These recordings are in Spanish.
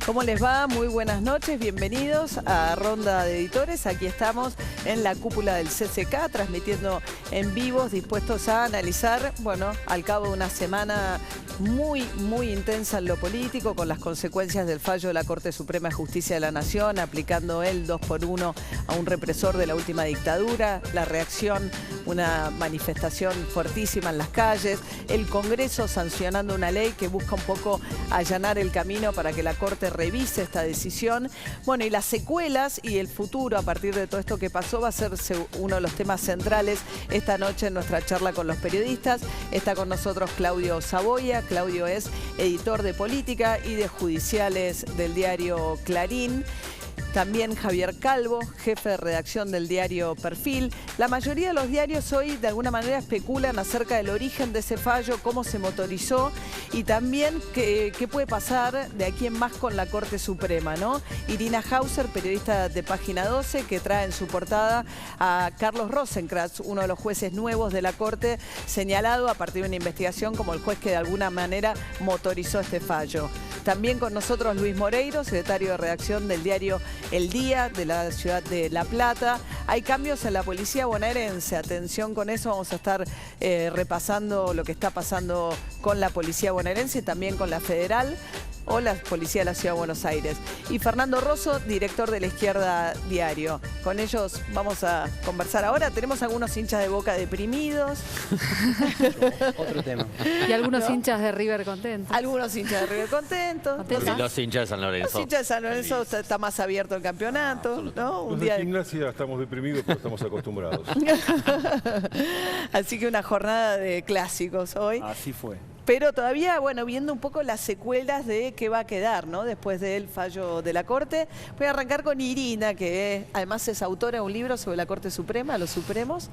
¿Cómo les va? Muy buenas noches, bienvenidos a Ronda de Editores. Aquí estamos en la cúpula del CCK, transmitiendo en vivo, dispuestos a analizar, bueno, al cabo de una semana muy intensa en lo político, con las consecuencias del fallo de la Corte Suprema de Justicia de la Nación, aplicando el 2x1 a un represor de la última dictadura, la reacción, una manifestación fuertísima en las calles, el Congreso sancionando una ley que busca un poco allanar el camino para que la Corte revise esta decisión. Bueno, y las secuelas y el futuro a partir de todo esto que pasó va a ser uno de los temas centrales esta noche en nuestra charla con los periodistas. Está con nosotros Claudio Saboya. Claudio es editor de política y de judiciales del diario Clarín. También Javier Calvo, jefe de redacción del diario Perfil. La mayoría de los diarios hoy de alguna manera especulan acerca del origen de ese fallo, cómo se motorizó y también qué puede pasar de aquí en más con la Corte Suprema, ¿no? Irina Hauser, periodista de Página 12, que trae en su portada a Carlos Rosenkrantz, uno de los jueces nuevos de la Corte, señalado a partir de una investigación como el juez que de alguna manera motorizó este fallo. También con nosotros Luis Moreiro, secretario de redacción del diario El Día de la ciudad de La Plata. Hay cambios en la policía bonaerense. Atención con eso, vamos a estar repasando lo que está pasando con la policía bonaerense y también con la federal o la policía de la Ciudad de Buenos Aires. Y Fernando Rosso, director de La Izquierda Diario. Con ellos vamos a conversar ahora. Tenemos algunos hinchas de Boca deprimidos. Otro tema. Y algunos hinchas de River contentos. Algunos hinchas de River contentos. Los hinchas de San Lorenzo. Los hinchas de San Lorenzo está más abierto el campeonato, ¿no? Los de Gimnasia estamos deprimidos, pero estamos acostumbrados. Así que una jornada de clásicos hoy. Así fue. Pero todavía, bueno, viendo un poco las secuelas de qué va a quedar, ¿no? Después del fallo de la Corte. Voy a arrancar con Irina, que además es autora de un libro sobre la Corte Suprema, los Supremos.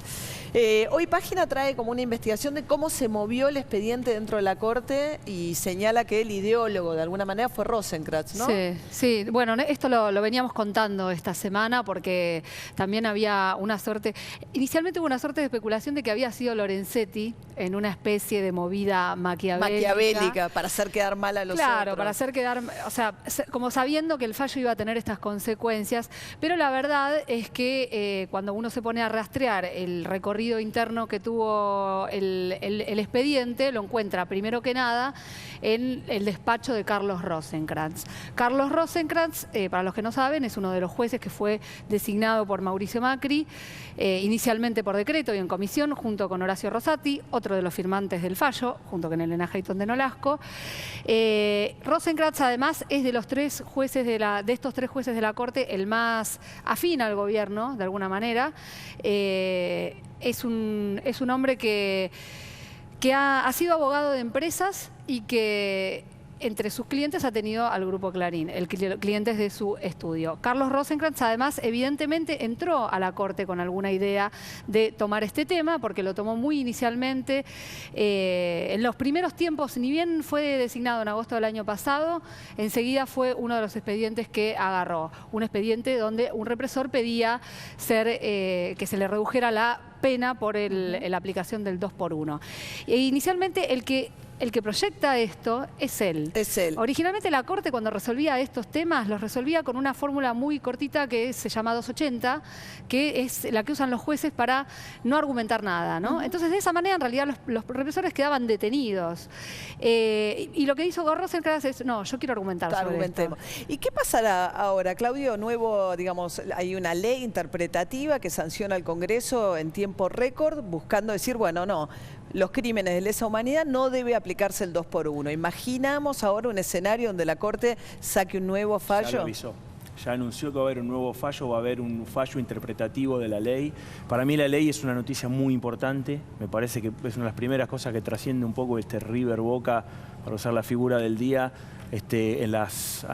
Hoy Página trae como una investigación de cómo se movió el expediente dentro de la Corte y señala que el ideólogo, de alguna manera, fue Rosenkrantz, ¿no? Sí. Bueno, esto lo veníamos contando esta semana porque también había una suerte... Inicialmente hubo una suerte de especulación de que había sido Lorenzetti en una especie de movida maquiavélica para hacer quedar mal a los otros. Claro, para hacer quedar, o sea, como sabiendo que el fallo iba a tener estas consecuencias, pero la verdad es que cuando uno se pone a rastrear el recorrido interno que tuvo el expediente, lo encuentra primero que nada en el despacho de Carlos Rosenkrantz. Carlos Rosenkrantz, para los que no saben, es uno de los jueces que fue designado por Mauricio Macri, inicialmente por decreto y en comisión, junto con Horacio Rosati, otro de los firmantes del fallo, junto con Elena Hayton de Nolasco. Rosenkrantz, además, es de los tres jueces de estos tres jueces de la Corte el más afín al gobierno, de alguna manera. Es un hombre que ha sido abogado de empresas y que entre sus clientes ha tenido al Grupo Clarín, clientes de su estudio. Carlos Rosenkrantz, además, evidentemente entró a la Corte con alguna idea de tomar este tema, porque lo tomó muy inicialmente. En los primeros tiempos, ni bien fue designado en agosto del año pasado, enseguida fue uno de los expedientes que agarró. Un expediente donde un represor pedía que se le redujera la pena por la aplicación del 2x1. Inicialmente el que proyecta esto es él. Es él. Originalmente la Corte, cuando resolvía estos temas, los resolvía con una fórmula muy cortita que se llama 280, que es la que usan los jueces para no argumentar nada, ¿no? Entonces, de esa manera, en realidad, los represores quedaban detenidos. Y lo que hizo Rosenkrantz es, no, yo quiero argumentar sobre esto. ¿Y qué pasará ahora, Claudio? Nuevo, digamos, hay una ley interpretativa que sanciona al Congreso en tiempo récord, buscando decir, bueno, no, los crímenes de lesa humanidad no debe aplicarse el 2x1. ¿Imaginamos ahora un escenario donde la Corte saque un nuevo fallo? Ya lo avisó. Ya anunció que va a haber un nuevo fallo, va a haber un fallo interpretativo de la ley. Para mí la ley es una noticia muy importante. Me parece que es una de las primeras cosas que trasciende un poco este River Boca, para usar la figura del día, en las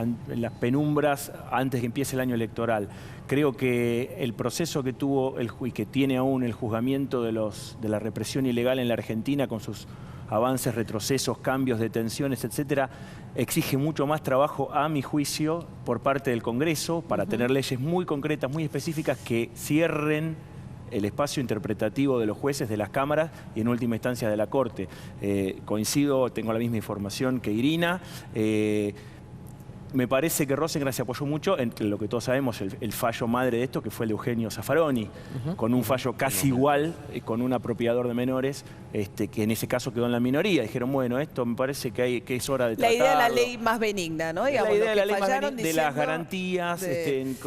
penumbras antes que empiece el año electoral. Creo que el proceso que tuvo y que tiene aún el juzgamiento de la represión ilegal en la Argentina, con sus avances, retrocesos, cambios, detenciones, etcétera, exige mucho más trabajo, a mi juicio, por parte del Congreso, para tener leyes muy concretas, muy específicas, que cierren el espacio interpretativo de los jueces, de las cámaras y en última instancia de la Corte. Coincido, tengo la misma información que Irina. me parece que Rosengren se apoyó mucho en lo que todos sabemos, el fallo madre de esto, que fue el de Eugenio Zaffaroni, con un fallo casi igual, con un apropiador de menores, que en ese caso quedó en la minoría. Dijeron, bueno, esto me parece que es hora de tratarlo. La idea de la ley más benigna, ¿no? Digamos, la idea de la ley más fallaron benigna, de las garantías.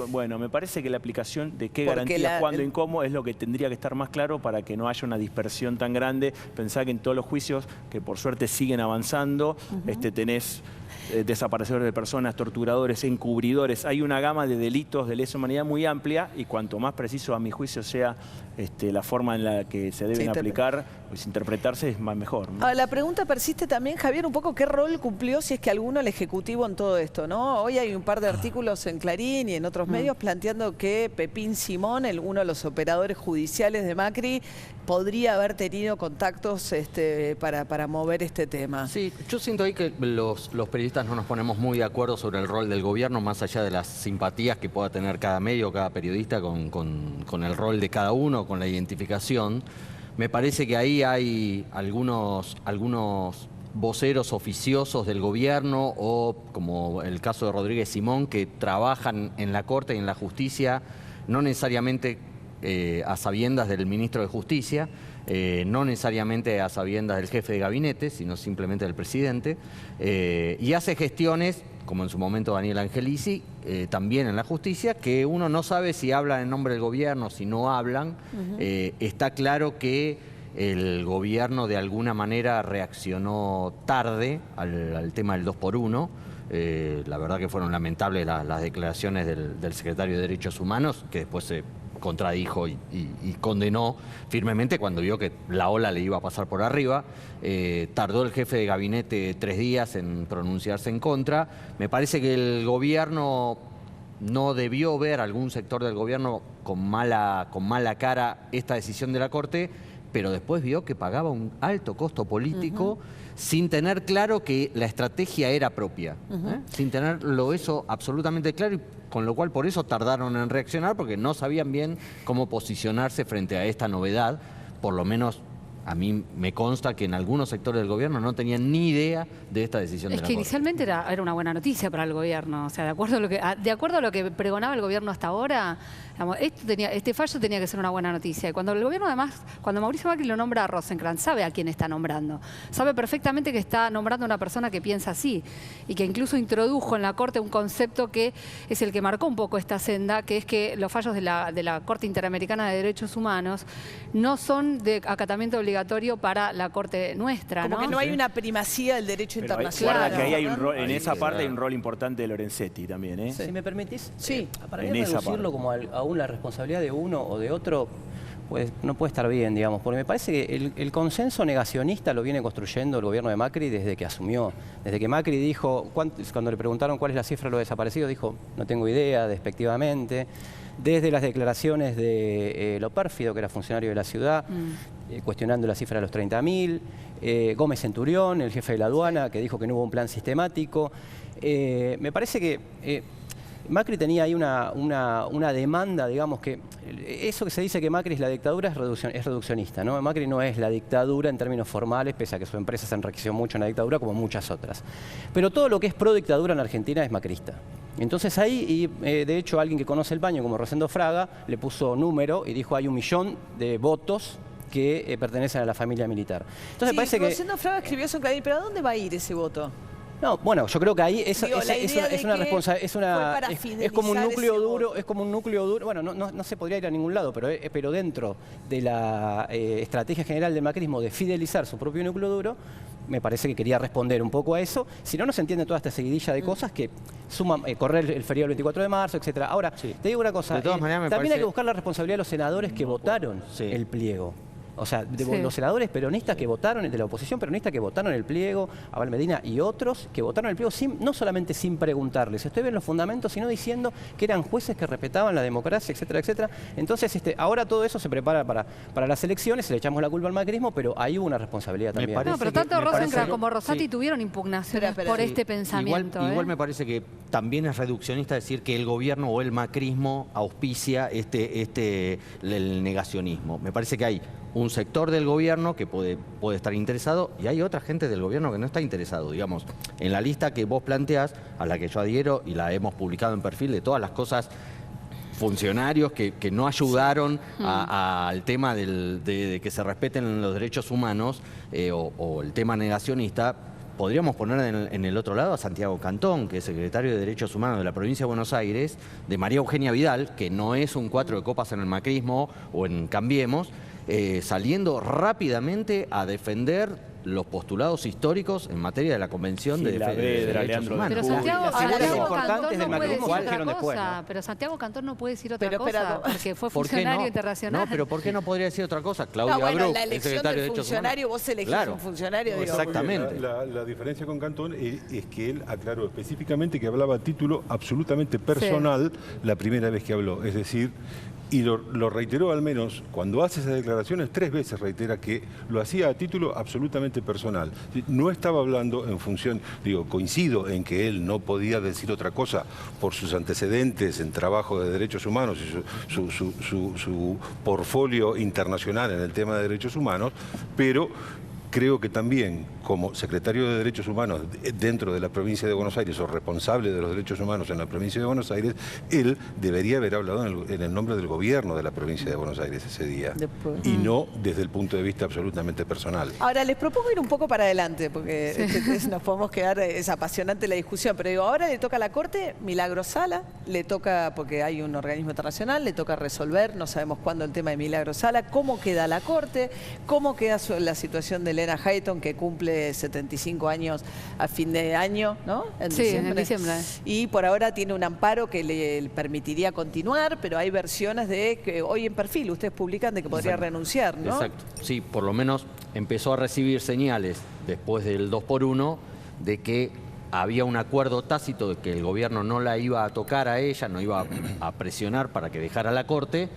Bueno, me parece que la aplicación de qué garantías, cuándo y cómo es lo que tendría que estar más claro para que no haya una dispersión tan grande. Pensá que en todos los juicios, que por suerte siguen avanzando, tenés desaparecedores de personas, torturadores, encubridores. Hay una gama de delitos de lesa humanidad muy amplia y cuanto más preciso, a mi juicio, sea la forma en la que se deben aplicar, pues interpretarse es más mejor, ¿no? La pregunta persiste también, Javier, un poco qué rol cumplió, si es que alguno, el Ejecutivo en todo esto, ¿no? Hoy hay un par de artículos en Clarín y en otros medios planteando que Pepín Simón, uno de los operadores judiciales de Macri, podría haber tenido contactos para mover este tema. Sí, yo siento ahí que los periodistas no nos ponemos muy de acuerdo sobre el rol del gobierno, más allá de las simpatías que pueda tener cada medio, cada periodista con el rol de cada uno, con la identificación. Me parece que ahí hay algunos voceros oficiosos del gobierno o, como el caso de Rodríguez Simón, que trabajan en la Corte y en la Justicia, no necesariamente a sabiendas del ministro de Justicia, no necesariamente a sabiendas del jefe de gabinete, sino simplemente del presidente, y hace gestiones, como en su momento Daniel Angelici, también en la justicia, que uno no sabe si hablan en nombre del gobierno, si no hablan. Está claro que el gobierno de alguna manera reaccionó tarde al tema del 2x1. La verdad que fueron lamentables las declaraciones del secretario de Derechos Humanos, que después se contradijo y condenó firmemente cuando vio que la ola le iba a pasar por arriba. Tardó el jefe de gabinete 3 días en pronunciarse en contra. Me parece que el gobierno no debió ver, algún sector del gobierno, con mala cara esta decisión de la Corte, pero después vio que pagaba un alto costo político sin tener claro que la estrategia era propia, sin tenerlo eso absolutamente claro, y con lo cual por eso tardaron en reaccionar, porque no sabían bien cómo posicionarse frente a esta novedad. Por lo menos a mí me consta que en algunos sectores del gobierno no tenían ni idea de esta decisión de la Corte. Es que inicialmente era una buena noticia para el gobierno. O sea, de acuerdo a lo que pregonaba el gobierno hasta ahora, digamos, este fallo tenía que ser una buena noticia. Y cuando el gobierno, además, cuando Mauricio Macri lo nombra a Rosengren, sabe a quién está nombrando. Sabe perfectamente que está nombrando a una persona que piensa así y que incluso introdujo en la Corte un concepto que es el que marcó un poco esta senda, que es que los fallos de la Corte Interamericana de Derechos Humanos no son de acatamiento obligatorio para la Corte nuestra, Como que no hay una primacía del derecho internacional. Guarda que ahí hay un rol, en esa parte hay un rol importante de Lorenzetti también, ¿eh? Si me permitís, para en mí esa reducirlo como aún la responsabilidad de uno o de otro, pues no puede estar bien, digamos, porque me parece que el consenso negacionista lo viene construyendo el gobierno de Macri desde que asumió. Desde que Macri dijo, cuando le preguntaron cuál es la cifra de los desaparecidos, dijo, no tengo idea, despectivamente. Desde las declaraciones de Lo Pérfido, que era funcionario de la ciudad, cuestionando la cifra de los 30.000. Gómez Centurión, el jefe de la aduana, que dijo que no hubo un plan sistemático. Me parece que Macri tenía ahí una demanda, digamos, que eso que se dice que Macri es la dictadura es reduccionista, ¿no? Macri no es la dictadura en términos formales, pese a que su empresa se enriqueció mucho en la dictadura, como muchas otras. Pero todo lo que es pro dictadura en Argentina es macrista. Entonces ahí, de hecho, alguien que conoce el paño, como Rosendo Fraga, le puso número y dijo hay 1 millón de votos que pertenecen a la familia militar. Entonces parece que Rosendo Fraga escribió eso en Clarín, pero ¿a dónde va a ir ese voto? No, bueno, yo creo que ahí es una responsabilidad, es como un núcleo duro, bueno, no se podría ir a ningún lado, pero dentro de la estrategia general del macrismo de fidelizar su propio núcleo duro, me parece que quería responder un poco a eso. Si no, no se entiende toda esta seguidilla de cosas que suman, correr el feriado del 24 de marzo, etcétera. Ahora, te digo una cosa, también hay que buscar la responsabilidad de los senadores que votaron el pliego. O sea, los senadores peronistas que votaron, de la oposición peronista que votaron el pliego, Abel Medina y otros que votaron el pliego no solamente sin preguntarles, estoy bien los fundamentos, sino diciendo que eran jueces que respetaban la democracia, etcétera, etcétera. Entonces, ahora todo eso se prepara para las elecciones, le echamos la culpa al macrismo, pero hay una responsabilidad también. No, pero tanto Rosengren como Rosati tuvieron impugnaciones por este pensamiento. Igual me parece que también es reduccionista decir que el gobierno o el macrismo auspicia el negacionismo. Me parece que hay un sector del gobierno que puede estar interesado y hay otra gente del gobierno que no está interesado. Digamos, en la lista que vos planteás, a la que yo adhiero y la hemos publicado en Perfil, de todas las cosas, funcionarios que no ayudaron al tema de que se respeten los derechos humanos o el tema negacionista. Podríamos poner en el otro lado a Santiago Cantón, que es secretario de Derechos Humanos de la provincia de Buenos Aires, de María Eugenia Vidal, que no es un 4 de copas en el macrismo o en Cambiemos, saliendo rápidamente a defender los postulados históricos en materia de la Convención de Derechos Humanos. Pero Santiago Cantón no puede decir otra después, cosa. ¿no? Pero Santiago Cantón no puede decir otra Pero, cosa, porque fue funcionario internacional. No, pero ¿por qué no podría decir otra cosa? Claudia bueno, Abreu, la el elección secretario de del Derechos funcionario, Humanos. vos elegís un funcionario. Digo. Exactamente. La diferencia con Cantón es que él aclaró específicamente que hablaba a título absolutamente personal la primera vez que habló. Es decir, y lo reiteró al menos, cuando hace esas declaraciones, 3 veces reitera que lo hacía a título absolutamente personal. No estaba hablando en función, coincido en que él no podía decir otra cosa por sus antecedentes en trabajo de derechos humanos y su portfolio internacional en el tema de derechos humanos, pero creo que también, como secretario de Derechos Humanos dentro de la provincia de Buenos Aires o responsable de los derechos humanos en la provincia de Buenos Aires, él debería haber hablado en el nombre del gobierno de la provincia de Buenos Aires ese día. Y no desde el punto de vista absolutamente personal. Ahora, les propongo ir un poco para adelante, porque nos podemos quedar, es apasionante la discusión, pero ahora le toca a la Corte, Milagros Sala, le toca, porque hay un organismo internacional, le toca resolver, no sabemos cuándo el tema de Milagros Sala, cómo queda la Corte, cómo queda la situación de Lena Hayton, que cumple 75 años a fin de año, ¿no? En diciembre. Y por ahora tiene un amparo que le permitiría continuar, pero hay versiones de que hoy en Perfil ustedes publican de que podría renunciar, ¿no? Exacto. Sí, por lo menos empezó a recibir señales después del 2x1 de que había un acuerdo tácito de que el gobierno no la iba a tocar a ella, no iba a presionar para que dejara la Corte.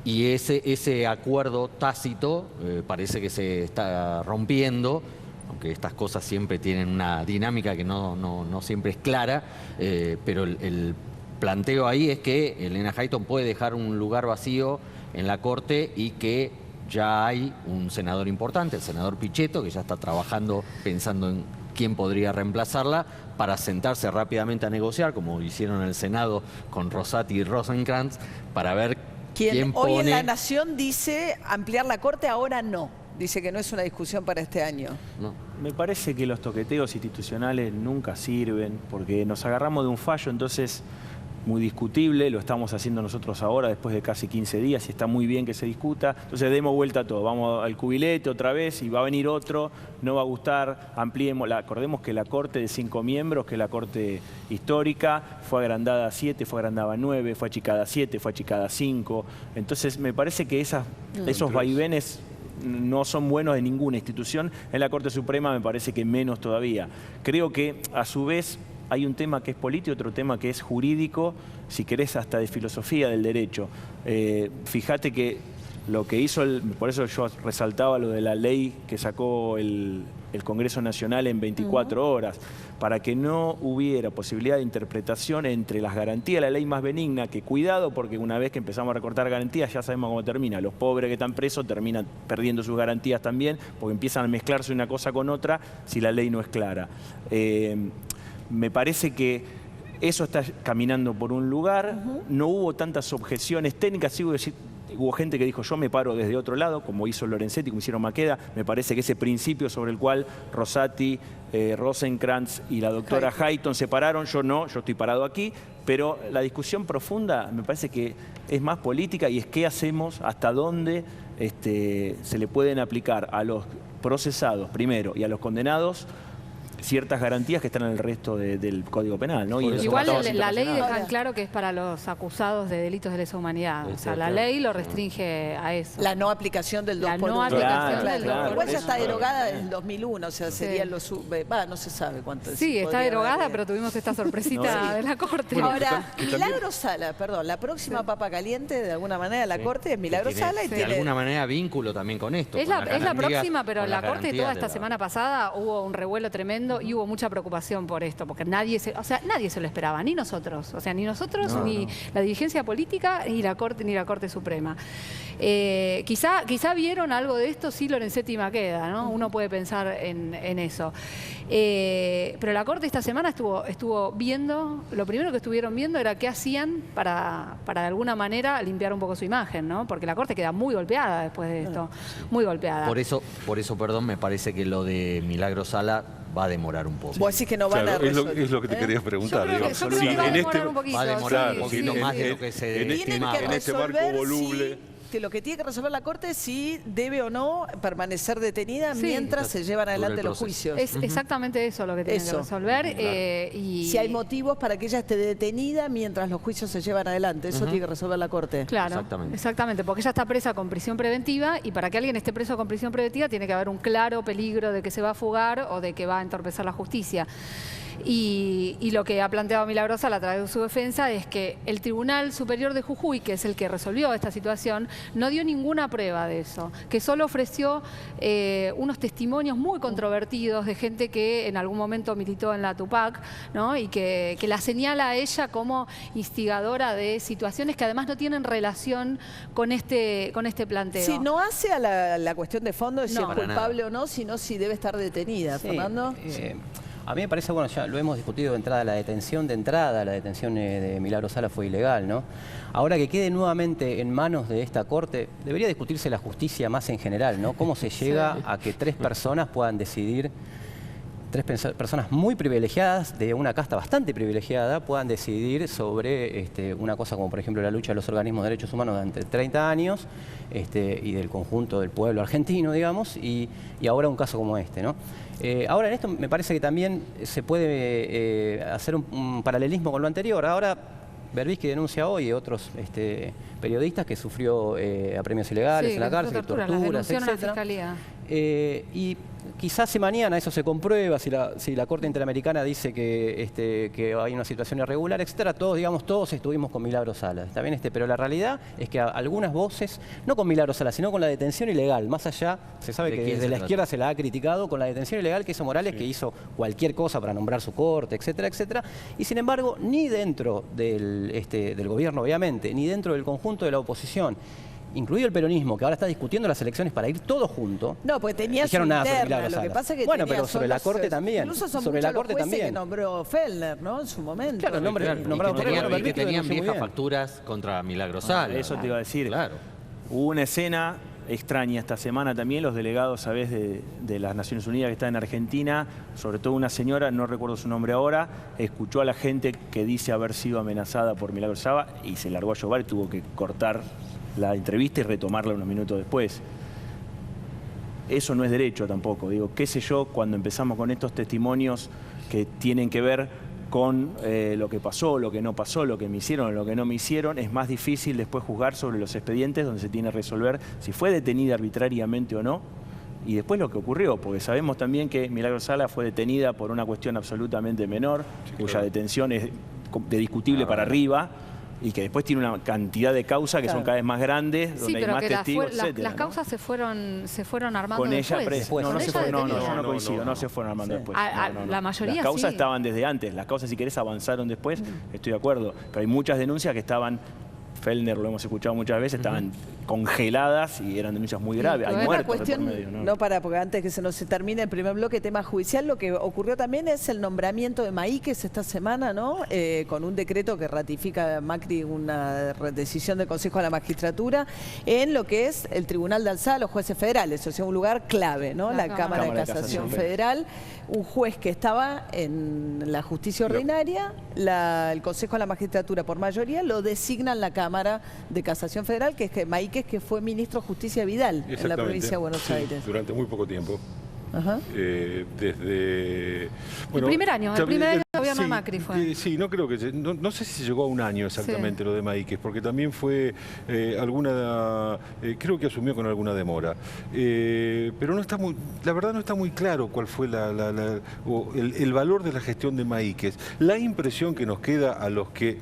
Y ese acuerdo tácito parece que se está rompiendo, aunque estas cosas siempre tienen una dinámica que no siempre es clara, pero el planteo ahí es que Lena Hayton puede dejar un lugar vacío en la Corte y que ya hay un senador importante, el senador Pichetto, que ya está trabajando pensando en quién podría reemplazarla, para sentarse rápidamente a negociar, como hicieron en el Senado con Rosati y Rosenkrantz, para ver ¿Quién hoy pone... en La Nación dice ampliar la Corte, ahora no. Dice que no es una discusión para este año. No. Me parece que los toqueteos institucionales nunca sirven, porque nos agarramos de un fallo, entonces muy discutible, lo estamos haciendo nosotros ahora después de casi 15 días y está muy bien que se discuta. Entonces demos vuelta a todo, vamos al cubilete otra vez y va a venir otro, no va a gustar, ampliemos. Acordemos que la Corte de 5 miembros, que es la Corte histórica, fue agrandada a 7, fue agrandada a 9, fue achicada a 7, fue achicada a 5. Entonces me parece que esos vaivenes no son buenos de ninguna institución. En la Corte Suprema me parece que menos todavía. Creo que a su vez hay un tema que es político, otro tema que es jurídico, si querés hasta de filosofía del derecho. Fíjate que lo que hizo, por eso yo resaltaba lo de la ley que sacó el Congreso Nacional en 24 horas, para que no hubiera posibilidad de interpretación entre las garantías de la ley más benigna, que cuidado, porque una vez que empezamos a recortar garantías ya sabemos cómo termina. Los pobres que están presos terminan perdiendo sus garantías también, porque empiezan a mezclarse una cosa con otra si la ley no es clara. Me parece que eso está caminando por un lugar, no hubo tantas objeciones técnicas, hubo gente que dijo yo me paro desde otro lado, como hizo Lorenzetti, como hicieron Maqueda. Me parece que ese principio sobre el cual Rosati, Rosenkrantz y la doctora Hayton se pararon, yo no, yo estoy parado aquí, pero la discusión profunda me parece que es más política y es qué hacemos, hasta dónde se le pueden aplicar a los procesados primero y a los condenados ciertas garantías que están en el resto del Código Penal, ¿no? Igual la ley deja en claro que es para los acusados de delitos de lesa humanidad. O sea, la ley lo restringe a eso. La no aplicación del 2 por 1. La no aplicación del 2 por 1. Igual ya está derogada desde el 2001, o sea, sería no se sabe cuánto. Sí, está derogada, pero tuvimos esta sorpresita de la Corte. Ahora, Milagros Sala, perdón, la próxima papa caliente, de alguna manera, la Corte es Milagros Sala y tiene... De alguna manera vínculo también con esto. Es la próxima, pero la Corte toda esta semana pasada hubo un revuelo tremendo pasando y hubo mucha preocupación por esto, porque nadie se lo esperaba, ni nosotros, ni la dirigencia política, ni la Corte Suprema. Quizá vieron algo de esto, sí, Lorenzetti y Maqueda, ¿no? Uno puede pensar en eso. Pero la Corte esta semana estuvo viendo, lo primero que estuvieron viendo era qué hacían para de alguna manera limpiar un poco su imagen, ¿no? Porque la Corte queda muy golpeada después de esto, muy golpeada. Por eso, perdón, me parece que lo de Milagro Sala va a demorar un poco. Vos decís que no van a resolver. Es lo que te quería preguntar. Yo creo que va a demorar un poquito. Va a demorar un poquito más de lo que se estimaba. En este marco voluble. Que lo que tiene que resolver la Corte es si debe o no permanecer detenida mientras se llevan adelante los juicios. Es exactamente eso lo que tienen que resolver. Y si hay motivos para que ella esté detenida mientras los juicios se llevan adelante. Eso tiene que resolver la Corte. Claro, exactamente, porque ella está presa con prisión preventiva y para que alguien esté preso con prisión preventiva tiene que haber un claro peligro de que se va a fugar o de que va a entorpecer la justicia. Y lo que ha planteado Milagro Sala a través de su defensa es que el Tribunal Superior de Jujuy, que es el que resolvió esta situación, no dio ninguna prueba de eso, que solo ofreció unos testimonios muy controvertidos de gente que en algún momento militó en la Tupac, ¿no? Y que la señala a ella como instigadora de situaciones que además no tienen relación con este planteo. Sí, no hace a la cuestión de fondo de si es culpable nada. o no, sino si debe estar detenida. Sí, Fernando. A mí me parece, bueno, ya lo hemos discutido de entrada, la detención de Milagro Sala fue ilegal, ¿no? Ahora que quede nuevamente en manos de esta Corte, debería discutirse la justicia más en general, ¿no? ¿Cómo se llega a que 3 personas puedan decidir, 3 personas muy privilegiadas, de una casta bastante privilegiada, puedan decidir sobre una cosa como, por ejemplo, la lucha de los organismos de derechos humanos durante 30 años y del conjunto del pueblo argentino, digamos, y ahora un caso como este, ¿no? Ahora, en esto me parece que también se puede hacer un paralelismo con lo anterior. Ahora, Berbisky denuncia hoy a otros periodistas que sufrió apremios ilegales en la cárcel, torturas, etc. Y quizás si mañana eso se comprueba, si la Corte Interamericana dice que hay una situación irregular, etcétera, todos estuvimos con Milagro Sala, ¿está bien? Pero la realidad es que algunas voces, no con Milagro Sala, sino con la detención ilegal, más allá, se sabe que desde la izquierda se la ha criticado, con la detención ilegal que hizo Morales, que hizo cualquier cosa para nombrar su corte, etcétera, etcétera, y sin embargo, ni dentro del gobierno, obviamente, ni dentro del conjunto de la oposición, incluido el peronismo, que ahora está discutiendo las elecciones para ir todos juntos. No, pues tenía su interna, lo que pasa es que bueno, pero sobre la Corte también. Incluso son sobre muchos la Corte los jueces también. que nombró Fellner, ¿no? En su momento. Claro, nombrado y que tenían viejas facturas contra Milagro Sala. Eso te iba a decir. Claro. Hubo una escena extraña esta semana también, los delegados, ¿sabés?, de las Naciones Unidas que está en Argentina, sobre todo una señora, no recuerdo su nombre ahora, escuchó a la gente que dice haber sido amenazada por Milagro Sala y se largó a llorar y tuvo que cortar la entrevista y retomarla unos minutos después. Eso no es derecho tampoco. Digo, qué sé yo, cuando empezamos con estos testimonios que tienen que ver con lo que pasó, lo que no pasó, lo que me hicieron, lo que no me hicieron, es más difícil después juzgar sobre los expedientes donde se tiene que resolver si fue detenida arbitrariamente o no, y después lo que ocurrió, porque sabemos también que Milagro Sala fue detenida por una cuestión absolutamente menor, cuya detención es de discutible para arriba, y que después tiene una cantidad de causas que son cada vez más grandes, donde hay más testigos, etcétera. Las causas se fueron armando con ella después. No, yo no coincido, no se fueron armando después. La mayoría las causas sí. estaban desde antes, las causas si querés avanzaron después, estoy de acuerdo, pero hay muchas denuncias que estaban, Fellner lo hemos escuchado muchas veces, estaban congeladas y eran denuncias muy graves. Hay muertos cuestión, por medio, ¿no? No, porque antes que se nos termine el primer bloque, tema judicial, lo que ocurrió también es el nombramiento de Maíquez esta semana, ¿no? Con un decreto que ratifica Macri una decisión del Consejo de la Magistratura en lo que es el Tribunal de Alzada, los jueces federales, o sea, un lugar clave, ¿no? La Cámara de Casación Federal, un juez que estaba en la justicia ordinaria, el Consejo de la Magistratura por mayoría lo designa en la Cámara de Casación Federal, que es Maíquez, que fue ministro de Justicia Vidal en la provincia de Buenos Aires. Durante muy poco tiempo. Ajá. Desde... Bueno, el primer año del gobierno de Macri fue. Sí, no creo que... No sé si llegó a un año exactamente lo de Maíquez, porque también fue creo que asumió con alguna demora. Pero no está muy... La verdad no está muy claro cuál fue el valor de la gestión de Maíquez. La impresión que nos queda a los que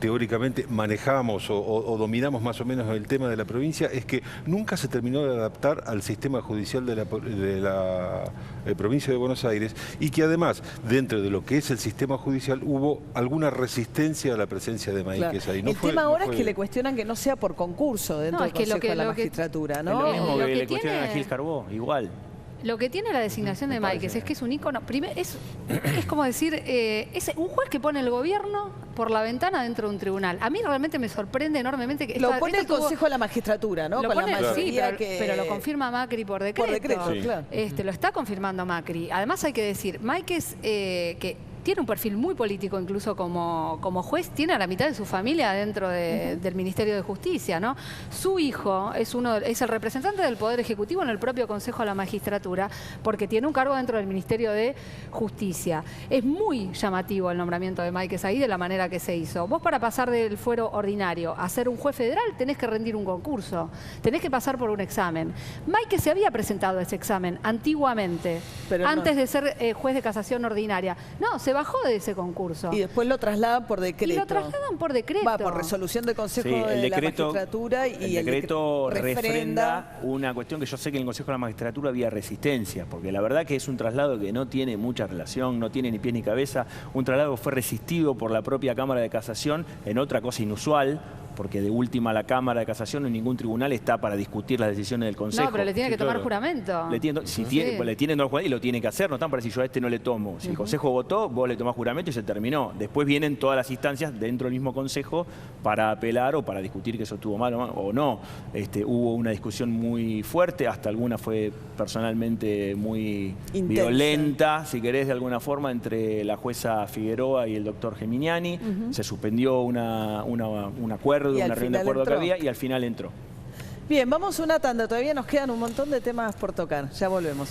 teóricamente manejamos o dominamos más o menos el tema de la provincia, es que nunca se terminó de adaptar al sistema judicial de la provincia de Buenos Aires, y que además, dentro de lo que es el sistema judicial, hubo alguna resistencia a la presencia de Máiquez ahí. El tema ahora es que le cuestionan que no sea por concurso dentro del Consejo de la Magistratura, ¿no? Es lo mismo Lo que que le cuestionan a tiene- Gil Carbó, igual. Lo que tiene la designación de Máiquez es que es un ícono. Es como decir, es un juez que pone el gobierno por la ventana dentro de un tribunal. A mí realmente me sorprende enormemente que Lo pone el Consejo de la Magistratura, ¿no? Lo Con pone, la sí, mayoría que... pero lo confirma Macri por decreto. Por decreto, Sí. claro. Lo está confirmando Macri. Además hay que decir, Máiquez, que tiene un perfil muy político incluso como juez, tiene a la mitad de su familia dentro del Ministerio de Justicia, ¿no? Su hijo es el representante del Poder Ejecutivo en el propio Consejo de la Magistratura, porque tiene un cargo dentro del Ministerio de Justicia. Es muy llamativo el nombramiento de Máiquez ahí de la manera que se hizo. Vos, para pasar del fuero ordinario a ser un juez federal, tenés que rendir un concurso, tenés que pasar por un examen. Máiquez se había presentado ese examen antiguamente, Pero no. antes de ser juez de casación ordinaria. No, se bajó de ese concurso. Y después lo trasladan por decreto. Y lo trasladan por decreto. Va, por resolución del Consejo de la Magistratura, y el decreto refrenda refrenda una cuestión que yo sé que en el Consejo de la Magistratura había resistencia, porque la verdad que es un traslado que no tiene mucha relación, no tiene ni pie ni cabeza, un traslado que fue resistido por la propia Cámara de Casación en otra cosa inusual, porque de última la Cámara de Casación en ningún tribunal está para discutir las decisiones del Consejo. No, pero le tiene que tomar claro. juramento. Le tiene, si tiene, Sí. pues le tienen que tomar juramento y lo tiene que hacer, no están para decir yo a este no le tomo. Si el Consejo votó, vos le tomás juramento y se terminó. Después vienen todas las instancias dentro del mismo Consejo para apelar o para discutir que eso estuvo mal o no. Hubo una discusión muy fuerte, hasta alguna fue personalmente muy Intensa. violenta, si querés, de alguna forma, entre la jueza Figueroa y el doctor Geminiani. Se suspendió un acuerdo, Y al una reunión de final acuerdo que entró. había y al final entró. Bien, vamos a una tanda. Todavía nos quedan un montón de temas por tocar. Ya volvemos.